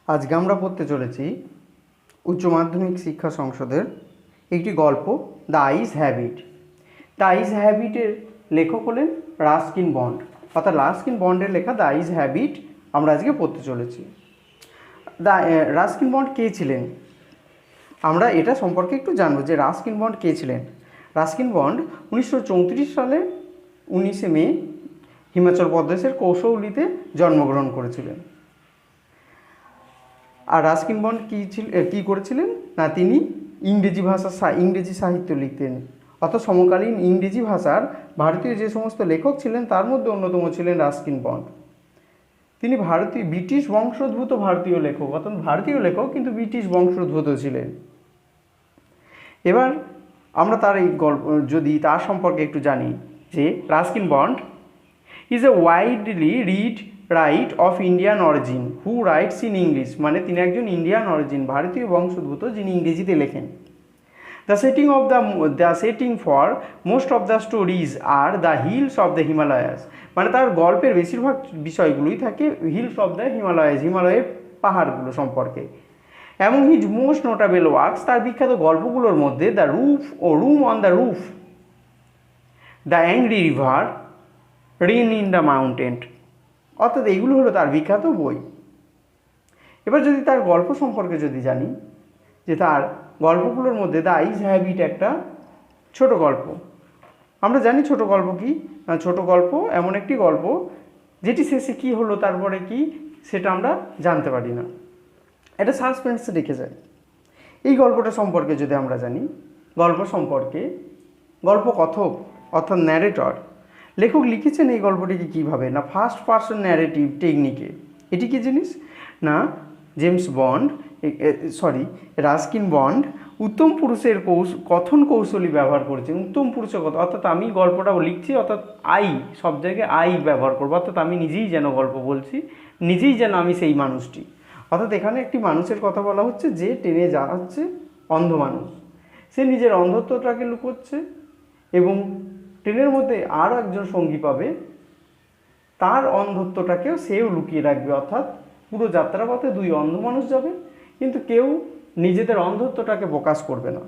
আজকে আমরা পড়তে চলেছি উচ্চ মাধ্যমিক শিক্ষা সংসদের একটি গল্প দ্য আইস হ্যাবিট। দ্য আইস হ্যাবিটের লেখক হলেন রাস্কিন বন্ড, অর্থাৎ রাস্কিন বন্ডের লেখা দ্য আইস হ্যাবিট আমরা আজকে পড়তে চলেছি। রাস্কিন বন্ড কে ছিলেন আমরা এটা সম্পর্কে একটু জানবো যে রাস্কিন বন্ড কে ছিলেন। রাস্কিন বন্ড 1934 সালে 19 মে হিমাচল প্রদেশের কৌশৌলিতে জন্মগ্রহণ করেছিলেন। আর রাস্কিন বন্ড কী করেছিলেন না, তিনি ইংরেজি সাহিত্য লিখতেন, অর্থাৎ সমকালীন ইংরেজি ভাষার ভারতীয় যে সমস্ত লেখক ছিলেন তার মধ্যে অন্যতম ছিলেন রাস্কিন বন্ড। তিনি ব্রিটিশ বংশোদ্ভূত ভারতীয় লেখক, অর্থাৎ ভারতীয় লেখক কিন্তু ব্রিটিশ বংশোদ্ভূত ছিলেন। এবার আমরা তার এই গল্প যদি তার সম্পর্কে একটু জানি যে Ruskin bond is a widely read write of Indian origin who writes in English, মানে তিনি একজন ইন্ডিয়ান অরিজিন, ভারতীয় বংশোদ্ভূত, যিনি ইংরেজিতে লেখেন। The setting for most of the stories are the hills of the Himalayas, মানে তার গল্পের বেশিরভাগ বিষয়গুলোই থাকে হিলস অফ দ্য হিমালয়াস, হিমালয়ের পাহাড়গুলো সম্পর্কে। এবং হিজ মোস্ট নোটেবল ওয়ার্কস, তার বিখ্যাত গল্পগুলোর মধ্যে the room on the roof, the angry river, rain in the mountain, অর্থাৎ এইগুলো হলো তার বিখ্যাত বই। এবার যদি তার গল্প সম্পর্কে যদি জানি যে তার গল্পগুলোর মধ্যে দ্য আইস হ্যাবিট একটা ছোট গল্প। আমরা জানি ছোট গল্প কি, ছোট গল্প এমন একটি গল্প যেটি শেষে কি হলো তারপরে কি সেটা আমরা জানতে পারি না, এটা সাসপেন্সে রেখে যায়। এই গল্পটা সম্পর্কে যদি আমরা জানি, গল্প সম্পর্কে গল্প কথক অর্থাৎ ন্যারেটর, লেখক লিখেছেন এই গল্পটিকে কীভাবে না ফার্স্ট পারসন ন্যারেটিভ টেকনিকে। এটি কী জিনিস না রাস্কিন বন্ড উত্তম পুরুষের কথন কৌশলী ব্যবহার করেছেন। উত্তম পুরুষের কথা অর্থাৎ আমি গল্পটা লিখছি, অর্থাৎ সব জায়গায় ব্যবহার করবো, অর্থাৎ আমি নিজেই যেন গল্প বলছি, নিজেই যেন আমি সেই মানুষটি। অর্থাৎ এখানে একটি মানুষের কথা বলা হচ্ছে যে ট্রেনে যাচ্ছে, অন্ধ মানুষ, সে নিজের অন্ধত্বটাকে লুকোচ্ছে এবং ট্রেনের মধ্যে আরও একজন সঙ্গী পাবে, তার অন্ধত্বটাকেও সেও লুকিয়ে রাখবে। অর্থাৎ পুরো যাত্রাপথে দুই অন্ধ মানুষ যাবে, কিন্তু কেউ নিজেদের অন্ধত্বটাকে প্রকাশ করবে না।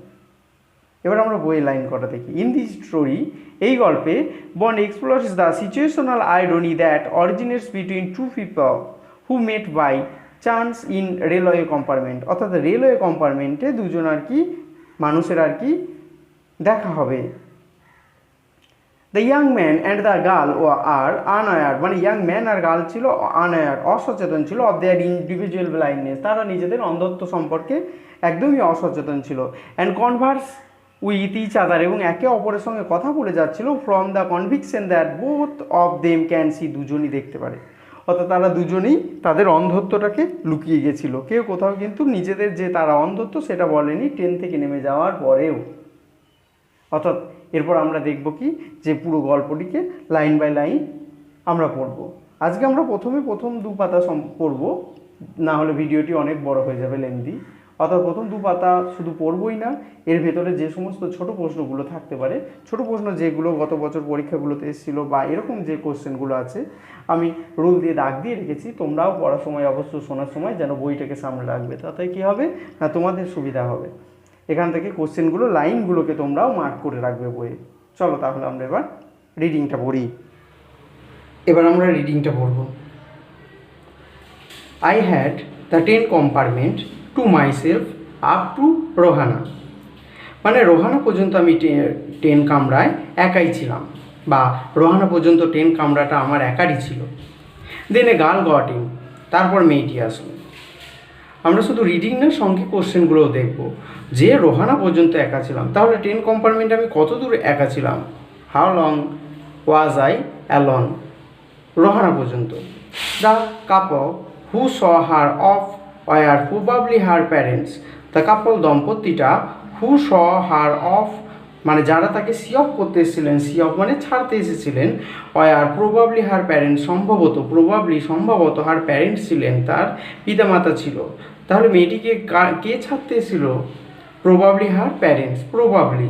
এবার আমরা বইয়ের লাইন কটা দেখি। ইন দিস স্টোরি, এই গল্পে Bond explores the situational irony that originates between two people who met by chance in railway compartment, অর্থাৎ রেলওয়ে কম্পার্টমেন্টে দুজন মানুষের দেখা হবে। The young man and the girl are unaware, মানে ইয়াং ম্যান আর গার্ল ছিল আনঅ্যাওয়ার, অসচেতন ছিল, অফ দেয়ার ইন্ডিভিজুয়াল ব্লাইন্ডনেস, তারা নিজেদের অন্ধত্ব সম্পর্কে একদমই অসচেতন ছিল। And converse with each other, এবং একে অপরের সঙ্গে কথা বলে যাচ্ছিল from the conviction that both of them can see, দুজনই দেখতে পারে। অর্থাৎ তারা দুজনেই তাদের অন্ধত্বটাকে লুকিয়ে গেছিল, কেউ কোথাও কিন্তু নিজেদের যে তারা অন্ধত্ব সেটা বলেনি ট্রেন থেকে নেমে যাওয়ার পরেও। অর্থাৎ এরপর আমরা দেখব কি যে পুরো গল্পটিকে লাইন বাই লাইন আমরা পড়ব। আজকে আমরা প্রথম 2 পাতা পড়ব, না হলে ভিডিওটি অনেক বড় হয়ে যাবে, লেন্দি। অর্থাৎ প্রথম 2 পাতা শুধু পড়বই না, এর ভেতরে যে সমস্ত ছোট প্রশ্নগুলো থাকতে পারে, ছোট প্রশ্ন যেগুলো গত বছর পরীক্ষাগুলোতে এসেছিলো বা এরকম যে কোশ্চেনগুলো আছে, আমি রুল দিয়ে দাগ দিয়ে রেখেছি। তোমরাও পড়ার সময় অবশ্য শোনার সময় যেন বইটাকে সামনে রাখবে, তাতে কী হবে না তোমাদের সুবিধা হবে। এখান থেকে কোশ্চেনগুলো লাইনগুলোকে তোমরাও মার্ক করে রাখবে বইয়ে। চলো তাহলে আমরা এবার রিডিংটা পড়ি। এবার আমরা রিডিংটা পড়ব। I had the 10 compartment to myself up to Rohana, মানে রোহানা পর্যন্ত আমি 10 কামরায় একাই ছিলাম, বা রোহানা পর্যন্ত 10 কামরাটা আমার একারই ছিল। দেন এ গার্ল গট ইন, তারপর মেয়েটি আসলো। আমরা শুধু রিডিং না, সঙ্গে কোশ্চেনগুলোও দেখব যে রোহানা পর্যন্ত একা ছিলাম, তাহলে 10 কম্পার্টমেন্টে আমি কত দূর একা ছিলাম। How long was I alone, Rohana পর্যন্ত। The couple who saw her off were probably her parents, the couple দম্পতিটা হু স হার অফ, মানে যারা তাকে সি অফ করতে এসেছিলেন, সি অফ মানে ছাড়তে এসেছিলেন, ওয়ার প্রবাবলি হার প্যারেন্টস, সম্ভবত হার প্যারেন্টস ছিলেন, তার পিতামাতা ছিল। তাহলে মেয়েটিকে কে ছাড়তে এসেছিল? Probably her parents, probably.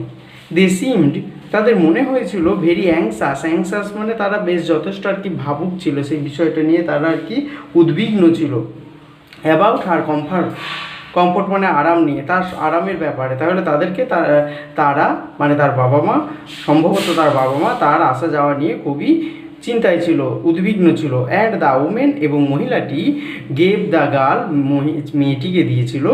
They seemed, তাদের মনে হয়েছিল ভেরি অ্যাংসাস মানে তারা বেশ যথেষ্ট ভাবুক ছিল, সেই বিষয়টা নিয়ে তারা উদ্বিগ্ন ছিল। অ্যাবাউট হার কমফর্ট, কমফোর্ট মানে আরাম নিয়ে, তার আরামের ব্যাপারে। তাহলে তাদেরকে তারা মানে তার বাবা মা, সম্ভবত তার বাবা মা তার আসা যাওয়া নিয়ে খুবই চিন্তায় ছিল, উদ্বিগ্ন ছিল। অ্যান্ড দ্য উমেন, এবং মহিলাটি গেভ দ্য গার্ল, মেয়েটিকে দিয়েছিল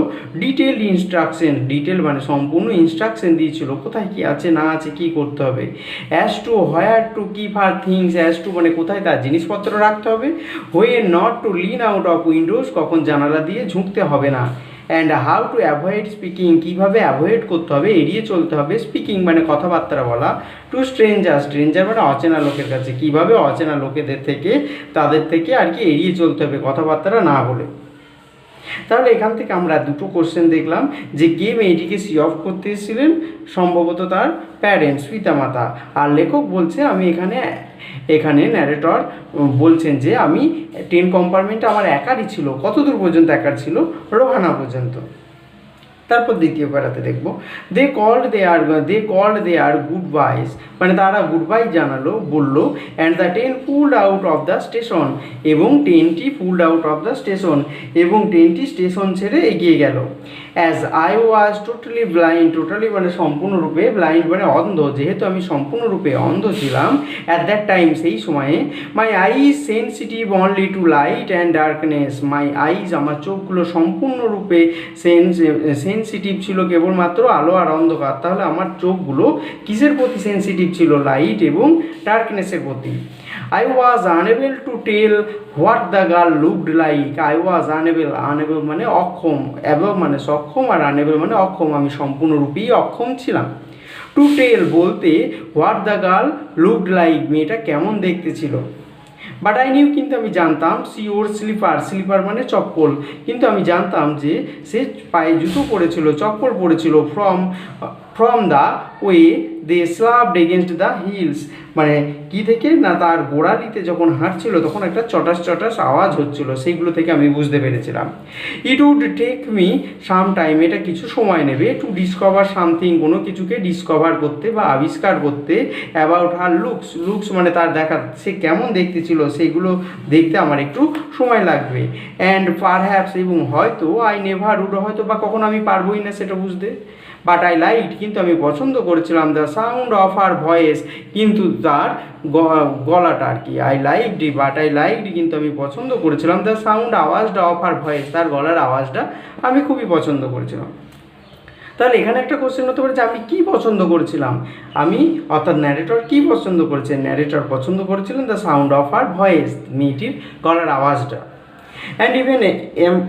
ডিটেলড ইনস্ট্রাকশন, ডিটেল মানে সম্পূর্ণ ইনস্ট্রাকশন দিয়েছিল কোথায় কী আছে না আছে, কী করতে হবে। As to where to keep her things, as to মানে কোথায় তার জিনিসপত্র রাখতে হবে। হোয়ে not to Lin out of Windows, কখন জানালা দিয়ে ঝুঁকতে হবে না। And how to avoid speaking, কীভাবে অ্যাভয়েড করতে হবে, এড়িয়ে চলতে হবে। স্পিকিং মানে কথাবার্তা বলা। টু স্ট্রেঞ্জার, স্ট্রেঞ্জার মানে অচেনা লোকের কাছে, কীভাবে অচেনা লোকেদের থেকে, তাদের থেকে আর কি এড়িয়ে চলতে হবে কথাবার্তা না বলে। তাহলে এখান থেকে আমরা দুটো কোশ্চেন দেখলাম যে কে মেয়েটিকে সি অফ করতে এসেছিলেন, সম্ভবত তার প্যারেন্টস, পিতামাতা। আর লেখক বলছে আমি এখানে ন্যারেটর বলছেন যে আমি 10 কম্পার্টমেন্টে আমার একারই ছিল। কতদূর পর্যন্ত একার ছিল? রোহানা পর্যন্ত। তারপর দ্বিতীয় প্যারাতে দেখব দে কল্ড দে আর গুড বাইস, মানে তারা গুড বাই জানালো, বললো। And the train pulled out of the station, এবং ট্রেনটি pulled out of the station, এবং ট্রেনটি স্টেশন ছেড়ে এগিয়ে গেল। As I was totally blind, totally মানে সম্পূর্ণরূপে, ব্লাইন্ড মানে অন্ধ, যেহেতু আমি সম্পূর্ণরূপে অন্ধ ছিলাম অ্যাট দ্যাট টাইম, সেই সময়ে। My eyes sensitive only to light and darkness, my eyes আমার চোখগুলো সম্পূর্ণরূপে সেন্সিটিভ ছিল কেবলমাত্র আলো আর অন্ধকার। তাহলে আমার চোখগুলো কিসের প্রতি সেন্সিটিভ ছিল? লাইট এবং ডার্কনেসের প্রতি। I was unable to tell what the girl looked like, I was unable, unable মানে অক্ষম, অ্যাবল মানে সক্ষম, আর আনএবল মানে অক্ষম, আমি সম্পূর্ণরূপেই অক্ষম ছিলাম। টু টেল বলতে what the girl looked like, মেয়েটা কেমন দেখতে ছিল। বাট আই নিউ, কিন্তু আমি জানতাম, সি ওর স্লিপার, স্লিপার মানে চপ্পল, কিন্তু আমি জানতাম যে সে পায়ে জুতো পরেছিল, চপ্পল পরেছিল। From the way they slapped against the heels, মানে কি থেকে না, তার গোড়ালিতে যখন হাঁটছিল তখন একটা চটাস চটাস আওয়াজ হচ্ছিল, সেইগুলো থেকে আমি বুঝতে পেরেছিলাম। It would take me some time, এটা কিছু সময় নেবে। টু ডিসকভার সামথিং, কোনো কিছুকে ডিসকভার করতে বা আবিষ্কার করতে। অ্যাবাউট হার লুকস, লুকস মানে তার দেখা, সে কেমন দেখতে ছিল সেইগুলো দেখতে আমার একটু সময় লাগবে। অ্যান্ড পারহ্যাপস, এবং হয়তো আই নেভার উড, হয়তো বা কখনো আমি পারবোই না সেটা বুঝতে। বাট আই লাইক, কিন্তু আমি পছন্দ করেছিলাম। The sound of her voice, কিন্তু তার গলাটা আর কি। I liked, but I liked, কিন্তু আমি পছন্দ করেছিলাম। দ্য সাউন্ড আওয়াজটা অফ হার ভয়েস, তার গলার আওয়াজটা আমি খুবই পছন্দ করেছিলাম। তাহলে এখানে একটা কোশ্চেন হতে পারে যে আমি কী পছন্দ করেছিলাম, আমি অর্থাৎ ন্যারেটর কী পছন্দ করেছেন? ন্যারেটর পছন্দ করেছিলেন the sound of her voice, মেয়েটির গলার আওয়াজটা। অ্যান্ড ইভেন,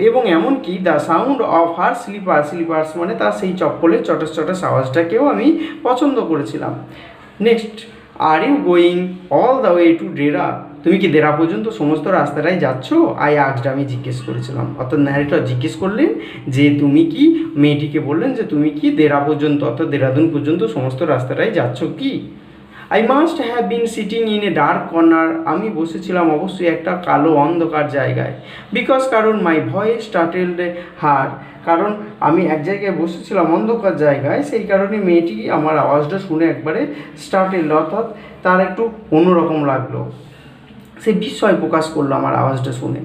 এবং এমনকি the sound of her slipper, slippers মানে তার সেই চপ্পলের চটাস চটাস আওয়াজটাকেও আমি পছন্দ করেছিলাম। Next, are you going all the way to Dehra, তুমি কি দেরা পর্যন্ত সমস্ত রাস্তাটাই যাচ্ছ? আই আস্কড, আমি জিজ্ঞেস করেছিলাম, অর্থাৎ ন্যারেটর জিজ্ঞেস করলেন যে তুমি কি, মেয়েটিকে বললেন যে তুমি কি দেরা পর্যন্ত অর্থাৎ দেরাদুন পর্যন্ত সমস্ত রাস্তাটাই যাচ্ছ কি? I must have been sitting in a dark corner, আমি বসেছিলাম অবশ্যই একটা কালো অন্ধকার জায়গায়। বিকজ, কারণ মাই ভয়েস স্টার্টেলড হার, কারণ আমি এক জায়গায় বসেছিলাম অন্ধকার জায়গায়, সেই কারণে মেয়েটি আমার আওয়াজটা শুনে একবারে স্টার্টেলড, অর্থাৎ তার একটু অন্যরকম লাগলো, সে বিস্ময় প্রকাশ করলো আমার আওয়াজটা শুনে।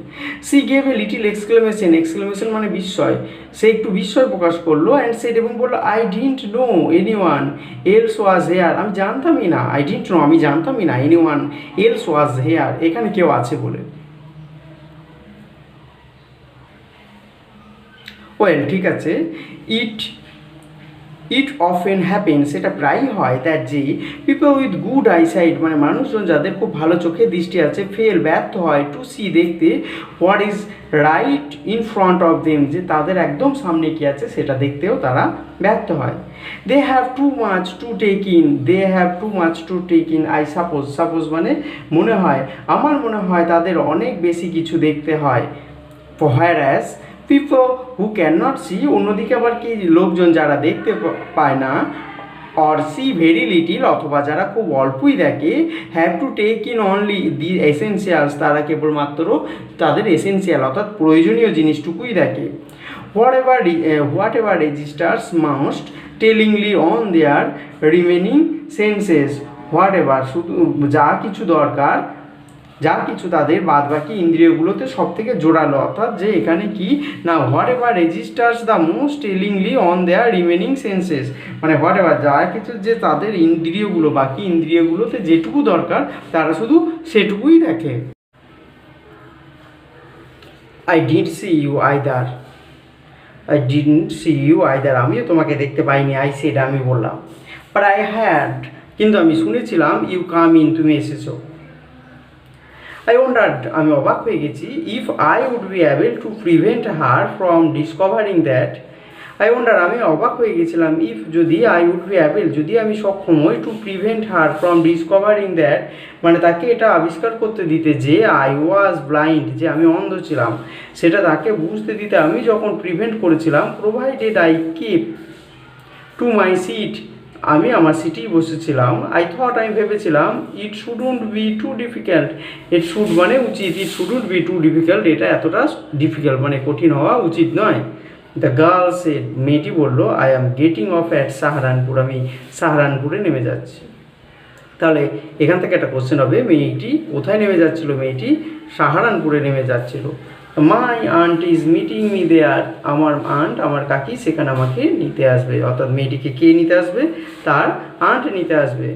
C gave a little exclamation, exclamation মানে বিস্ময়, সে একটু বিস্ময় প্রকাশ করলো। অ্যান্ড সেড, এবং বললো I didn't know any one else was hair, আমি জানতামই না, আই ডিডন্ট নো আমি জানতামই না, এনি ওয়ান এলস ওয়াজ হেয়ার, এখানে কেউ আছে বলে। ওয়েল, ঠিক আছে। ইট অফেন হ্যাপেন, সেটা প্রায়ই হয় দ্যাট যে পিপল উইথ গুড আইসাইট, মানে মানুষজন যাদের খুব ভালো চোখের দৃষ্টি আছে, ফেল ব্যর্থ হয় টু সি দেখতে what is right in front of them, যে তাদের একদম সামনে কী আছে সেটা দেখতেও তারা ব্যর্থ হয়। They have too much to take in, they have too much to take in, I suppose, suppose মানে মনে হয়, আমার মনে হয় তাদের অনেক বেশি কিছু দেখতে হয়। whereas people who cannot see, অন্যদিকে আবার কি লোকজন যারা দেখতে পায় না, or see very little, অথবা যারা খুব অল্পই দেখে, have to take in only the essentials, তারা কেবলমাত্র তাদের এসেন্সিয়াল অর্থাৎ প্রয়োজনীয় জিনিসটুকুই দেখে। whatever registers must tellingly on their remaining senses, whatever শুধু যা কিছু দরকার যা কিছু তাদের বাদবাকি ইন্দ্রিয়গুলোতে সব থেকে জোরালো, অর্থাৎ যে এখানে কি না whatever registers the most tellingly on their remaining senses, মানে হোয়াট এভার যা কিছু যে তাদের ইন্দ্রিয়গুলো বাকি ইন্দ্রিয়গুলোতে যেটুকু দরকার তারা শুধু সেটুকুই দেখে। I didn't see you either, I didn't see you either, আমিও তোমাকে দেখতে পাইনি, আই সেড আমি বললাম, বাট আই হ্যাড, কিন্তু আমি শুনেছিলাম, ইউ কাম ইন, তুমি এসেছো। আই ওয়ান্ডার্ড, আমি অবাক হয়ে গেছি, if I would be able to prevent her from discovering that, I wonder, আমি অবাক হয়ে গেছিলাম, ইফ যদি আই উড বি অ্যাবল, যদি আমি সক্ষম হই, two prevent her from discovering that, মানে তাকে এটা আবিষ্কার করতে দিতে যে আই ওয়াজ ব্লাইন্ড, যে আমি অন্ধ ছিলাম, সেটা তাকে বুঝতে দিতে আমি যখন প্রিভেন্ট করেছিলাম, provided I keep to my seat, আমি আমার সিটেই বসেছিলাম, আই থট, আমি ভেবেছিলাম, it shouldn't be too difficult, it should মানে উচিত, it shouldn't be too difficult, এটা এতটা ডিফিকাল্ট মানে কঠিন হওয়া উচিত নয়। দ্য গার্ল সেড, মেয়েটি বললো, I am getting of at Saharanpur, আমি সাহারানপুরে নেমে যাচ্ছি। তাহলে এখান থেকে একটা কোশ্চেন হবে, মেয়েটি কোথায় নেমে যাচ্ছিল? মেয়েটি সাহারানপুরে নেমে যাচ্ছিল। My aunt is meeting me there, আমার আন্ট, আমার কাকি সেখানে আমাকে নিতে আসবে, অর্থাৎ মেয়েটিকে কে নিতে আসবে? তার আন্ট নিতে আসবে।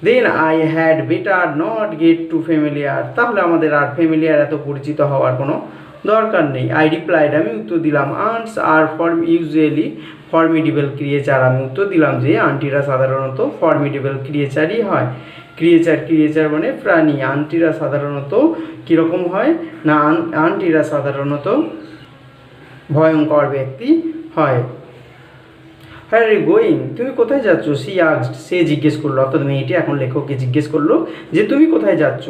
Then I had better not get too familiar, তাহলে আমাদের আর ফ্যামিলিয়ার এত পরিচিত হওয়ার কোনো দরকার নেই। আই রিপ্লাইড, আমি উত্তর দিলাম, আন্টস আর ইউজুয়ালি ফর্মিডেবল ক্রিয়েচার, আমি উত্তর দিলাম যে আন্টিরা সাধারণত ফর্মিডেবল ক্রিয়েচারই হয়। ক্রিয়েচার মানে প্রাণী, আন্টিরা সাধারণত কীরকম হয় না, আন্টিরা সাধারণত ভয়ঙ্কর ব্যক্তি হয়। হ্যাঁ রে গোয়িং, তুমি কোথায় যাচ্ছ? সি আস্কড, সে জিজ্ঞেস করলো, অর্থাৎ মেয়েটি এখন লেখককে জিজ্ঞেস করলো যে তুমি কোথায় যাচ্ছ?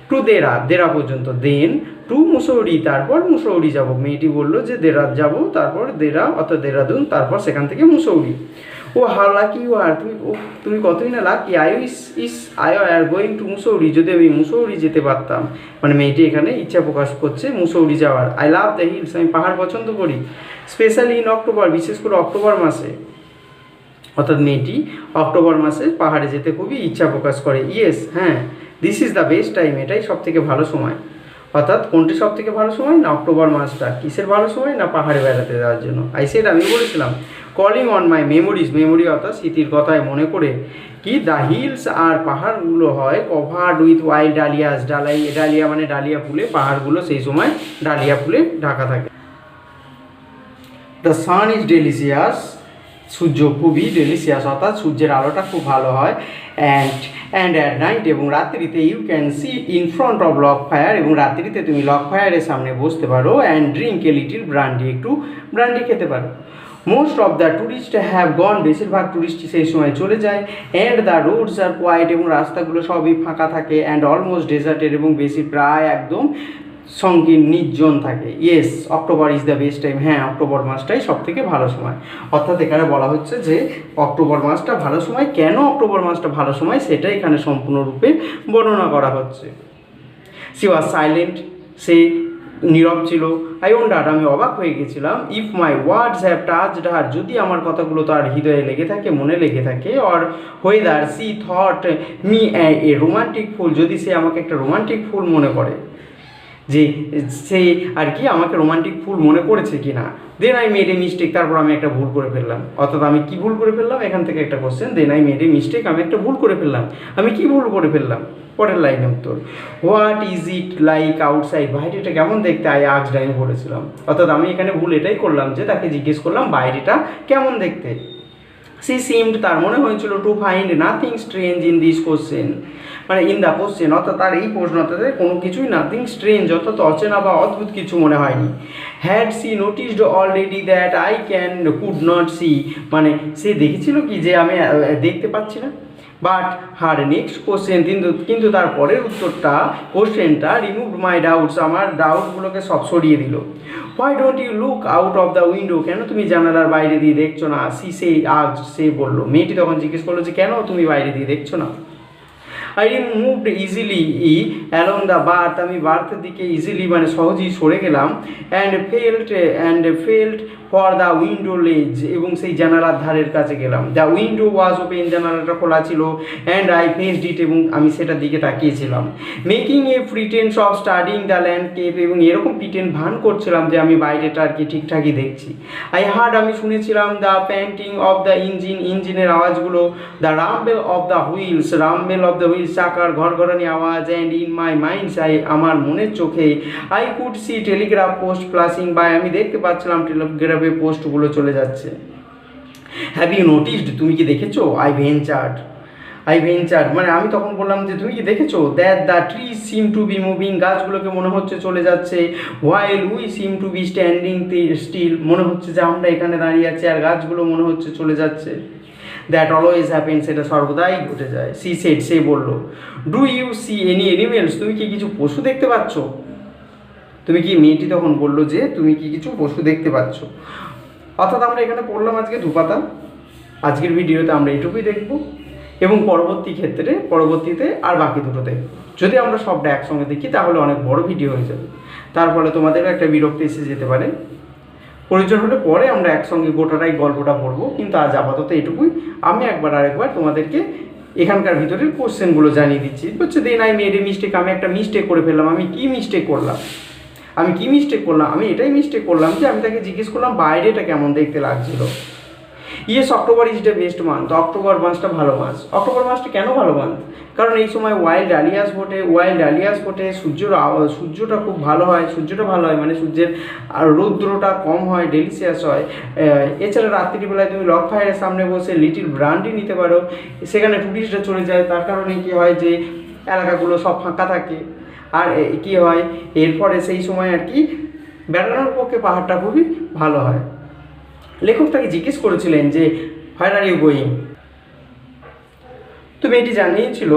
টু দেরা, দেরা পর্যন্ত, দেন টু মুসৌরি, তারপর মুসৌরি যাব। মেয়েটি বললো যে দেরাত যাব, তারপর দেরা অর্থাৎ দেরাদুন, তারপর সেখান থেকে মুসৌরি। ও হাউ লাকি ইউ আর, তুমি কতই না lucky, I are going to Mussoorie, যদি আমি মুসৌরি যেতে পারতাম, মানে মেয়েটি এখানে ইচ্ছা প্রকাশ করছে মুসৌরি যাওয়ার। আই লাভ দ্য হিলস, আমি পাহাড় পছন্দ করি, স্পেশালি ইন অক্টোবর, বিশেষ করে অক্টোবর মাসে, অর্থাৎ মেয়েটি অক্টোবর মাসে পাহাড়ে যেতে খুবই ইচ্ছা প্রকাশ করে। ইয়েস, হ্যাঁ, this is the best time, এটাই সব থেকে ভালো সময়। অর্থাৎ কোনটি সব থেকে ভালো সময়? না অক্টোবর মাসটা। কিসের ভালো সময়? না পাহাড়ে বেড়াতে যাওয়ার জন্য। আই সেড, আমি বলেছিলাম, calling on my memories, memory অর্থাৎ স্মৃতির কথায় মনে করে, কি দ্য হিলস আর পাহাড়গুলো হয় covered with wild Dalia's, dahlia মানে ডালিয়া ফুলে, পাহাড়গুলো সেই সময় ডালিয়া ফুলে ঢাকা থাকে। দ্য সান ইজ ডেলিশিয়াস, সূর্য খুবই ডেলিশিয়াস, অর্থাৎ সূর্যের আলোটা খুব ভালো হয়। অ্যান্ড অ্যাট নাইট, এবং রাত্রিতে, you can see in front of log fire, এবং রাত্রিতে তুমি লক ফায়ারের সামনে বসতে পারো। And drink a little brandy, একটু ব্রান্ডি খেতে পারো। Most of the tourist have gone, বেশিরভাগ ট্যুরিস্ট সেই সময় চলে যায়। And the roads are quiet, এবং রাস্তাগুলো সবই ফাঁকা থাকে। অ্যান্ড অলমোস্ট ডেজার্টেড, এবং বেশি প্রায় একদম সংকীর্ণ নির্জন থাকে। Yes, October is the best time, হ্যাঁ অক্টোবর মাসটাই সব থেকে ভালো সময়। অর্থাৎ এখানে বলা হচ্ছে যে অক্টোবর মাসটা ভালো সময়, কেন অক্টোবর মাসটা ভালো সময় সেটা এখানে সম্পূর্ণরূপে বর্ণনা করা হচ্ছে। সি ওয়াজ সাইলেন্ট, সে নীরব ছিল। আই ওয়ান্ডার্ড, আমি অবাক হয়ে গেছিলাম, if my words have touched her, যদি আমার কথাগুলো তার হৃদয়ে লেগে থাকে, মনে লেগে থাকে। Or whether she thought me a romantic fool, যদি সে আমাকে একটা রোমান্টিক ফুল মনে করে, যে সে আর কি আমাকে রোমান্টিক ফুল মনে করেছে কি না। Then I made a mistake, তারপর আমি একটা ভুল করে ফেললাম। অর্থাৎ আমি কি ভুল করে ফেললাম, এখান থেকে একটা question, then I made a mistake, আমি একটা ভুল করে ফেললাম। আমি কি ভুল করে ফেললাম? পরের লাইনে উত্তর, what is it like outside, বাইরেটা কেমন দেখতে? আই আস্কড, আমি বলেছিলাম। অর্থাৎ আমি এখানে ভুল এটাই করলাম যে তাকে জিজ্ঞেস করলাম বাইরেটা কেমন দেখতে। সি সিমড, তার মনে হয়েছিল, to find nothing strange in this question, মানে ইন দ্য কোশ্চেন, অর্থাৎ তার এই প্রশ্নটাতে কোনো কিছুই নাথিং স্ট্রেঞ্জ অর্থাৎ অচেনা বা অদ্ভুত কিছু মনে হয়নি। Had she noticed already that I could not see, মানে সে দেখেছিল কি যে আমি দেখতে পাচ্ছি না। বাট হার নেক্সট কোশ্চেন, কিন্তু তার পরের উত্তরটা, কোশ্চেনটা রিমুভড মাই ডাউটস, আমার ডাউটগুলোকে সব সরিয়ে দিল। Why don't you look out of the window, কেন তুমি জানালার বাইরে দিয়ে দেখছো না? সে বললো, মেয়েটি তখন জিজ্ঞেস করলো যে কেন তুমি বাইরে দিয়ে দেখছো না? I moved easily along the birth, আমি বার্থের দিকে ইজিলি মানে সহজেই সরে গেলাম। And felt for the window লেজ, এবং সেই জানালার ধারের কাছে গেলাম। দ্য উইন্ডো ওয়াজ ওপেন, জানালাটা খোলা ছিল। অ্যান্ড আই ফেসড ইট, এবং আমি সেটার দিকে তাকিয়েছিলাম। Making a pretence of studying the landscape, এবং এরকম প্রিটেন্ড ভান করছিলাম যে আমি বাইরেটা আর কি ঠিকঠাকই দেখছি। আই হার্ড, আমি শুনেছিলাম the panting of the engine, ইঞ্জিনের আওয়াজগুলো। The rumble of the wheels, rumble of the wheels, চাকার ঘরঘরানি আওয়াজ। অ্যান্ড ইন মাই মাইন্ডস, আমার মনের চোখে I could see telegraph post flashing by, আমি দেখতে পাচ্ছিলাম টেলিগ্রাফে পোস্টগুলো চলে যাচ্ছে। হ্যাভ ইউ নোটিসড, তুমি কি দেখেছো? আই ভেঞ্চার্ড, মানে আমি তখন বললাম যে তুমি কি দেখেছো? That the tree seem to be moving, গাছগুলোকে মনে হচ্ছে চলে যাচ্ছে। While we seem to be standing still, মনে হচ্ছে যে আমরা এখানে দাঁড়িয়ে আছি আর গাছগুলো মনে হচ্ছে চলে যাচ্ছে। দ্যাট অলওয়েজ হ্যাপেন, সেটা সর্বদাই ঘটে যায়। সি সেড, সে বলল। Do you see any animals, তুমি কি কিছু পশু দেখতে পাচ্ছ? তুমি কি, মেয়েটি তখন বলল যে তুমি কি কিছু পশু দেখতে পাচ্ছ? অর্থাৎ আমরা এখানে পড়লাম আজকে দুপাতা। আজকের ভিডিওতে আমরা এটুকুই দেখব, এবং পরবর্তীতে আর বাকি দুটো দেখব। যদি আমরা সবটা একসঙ্গে দেখি তাহলে অনেক বড় ভিডিও হয়ে যাবে, তার ফলে তোমাদেরও একটা বিরক্তি এসে যেতে পারে। প্রয়োজন হলে পরে আমরা একসঙ্গে গোটাটাই গল্পটা পড়বো, কিন্তু আজ আপাতত এটুকুই। আমি আরেকবার তোমাদেরকে এখানকার ভিতরের কোশ্চেনগুলো জানিয়ে দিচ্ছি। হচ্ছে then I made a mistake, আমি একটা মিস্টেক করে ফেললাম। আমি কি মিস্টেক করলাম? আমি এটাই মিস্টেক করলাম যে আমি তাকে জিজ্ঞেস করলাম বাইরেটা কেমন দেখতে লাগছিল। Yes, October is the best month, October মাসটা ভালো মাস। অক্টোবর মাসটা কেন ভালো মান্থ? কারণ এই সময় ওয়াইল্ড ডালিয়াস ফোটে, সূর্যটা খুব ভালো হয়। সূর্যটা ভালো হয় মানে সূর্যের রৌদ্রটা কম হয়, ডেলিসিয়াস হয়। এছাড়া রাত্রিবেলায় তুমি লক ফায়ারের সামনে বসে লিটিল ব্রান্ডি নিতে পারো, সেখানে টুরিস্টরা চলে যায়। তার কারণে কী হয় যে এলাকাগুলো সব ফাঁকা থাকে। আর কী হয় এরপরে সেই সময় আর কি বেড়ানোর পক্ষে পাহাড়টা খুবই ভালো হয়। লেখক তাকে জিজ্ঞেস করেছিলেন যে হোয়ার আর ইউ গোয়িং, তো মেয়েটি জানিয়েছিল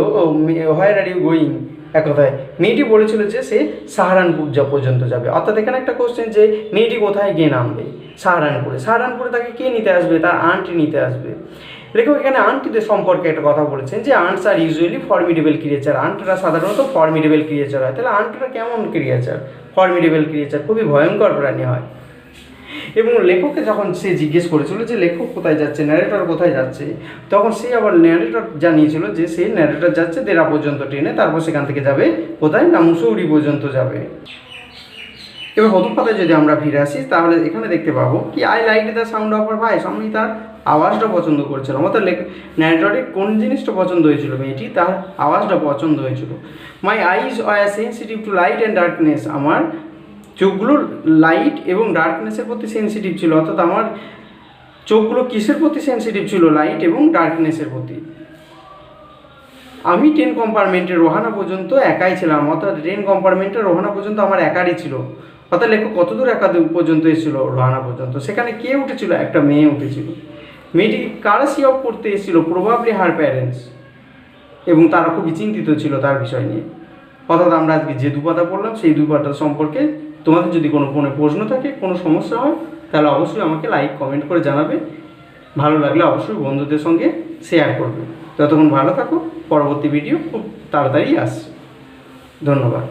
হোয়ার আর ইউ গোয়িং, এক কথায় মেয়েটি বলেছিল যে সে সাহারানপুর পর্যন্ত যাবে। অর্থাৎ এখানে একটা কোশ্চেন যে মেয়েটি কোথায় গিয়ে নামবে? সাহারানপুরে তাকে কে নিতে আসবে? তার আন্টি নিতে আসবে। লেখক এখানে আন্টিদের সম্পর্কে একটা কথা বলেছেন যে আন্টস আর ইউজুয়ালি ফর্মিডেবল ক্রিয়েচার, আন্টরা সাধারণত ফর্মিডেবল ক্রিয়েচার হয়। তাহলে আন্টরা কেমন ক্রিয়েচার? ফর্মিডেবল ক্রিয়েচার, খুবই ভয়ঙ্কর প্রাণী হয়। এবং লেখককে যখন সে জিজ্ঞেস করেছিল যে লেখক কোথায় যাচ্ছে, ন্যারেটর কোথায় যাচ্ছে, তখন সে আবার ন্যারেটর জানিয়েছিল যে সে ন্যারেটর যাচ্ছে দেরা পর্যন্ত ট্রেনে, তারপর সেখান থেকে যাবে কোথায় না মুসৌরি পর্যন্ত যাবে। এবার প্রথম পাতায় যদি আমরা ফিরে আসি তাহলে এখানে দেখতে পাবো কি I like the sound of her voice, আমি তার আওয়াজটা পছন্দ করেছিলাম। অর্থাৎ ন্যারেটরের কোন জিনিসটা পছন্দ হয়েছিল? মেয়েটি তার আওয়াজটা পছন্দ হয়েছিল। My eyes are sensitive to light and darkness, আমার চোখগুলো লাইট এবং ডার্কনেসের প্রতি সেন্সিটিভ ছিল। অর্থাৎ আমার চোখগুলো কিসের প্রতি সেন্সিটিভ ছিল? লাইট এবং ডার্কনেসের প্রতি। আমি ট্রেন কম্পার্টমেন্টের রোহানা পর্যন্ত একাই ছিলাম। অর্থাৎ ট্রেন কম্পার্টমেন্টের রোহানা পর্যন্ত আমার একারই ছিল। অর্থাৎ লেখক কতদূর পর্যন্ত এসেছিল? রোহানা পর্যন্ত। সেখানে কে উঠেছিল? একটা মেয়ে উঠেছিল। মেয়েটি কারা সি অফ করতে এসেছিল? প্রবাবলি হার প্যারেন্টস, এবং তারা খুবই চিন্তিত ছিল তার বিষয় নিয়ে। অর্থাৎ আমরা আজকে যে দুপাতা পড়লাম সেই দুপাতা সম্পর্কে তোমাদের যদি কোনো প্রশ্ন থাকে, কোনো সমস্যা হয়, তাহলে অবশ্যই আমাকে লাইক কমেন্ট করে জানাবে। ভালো লাগলে অবশ্যই বন্ধুদের সঙ্গে শেয়ার করবে। ততক্ষণ ভালো থাকো, পরবর্তী ভিডিও খুব তাড়াতাড়ি আসছে। ধন্যবাদ।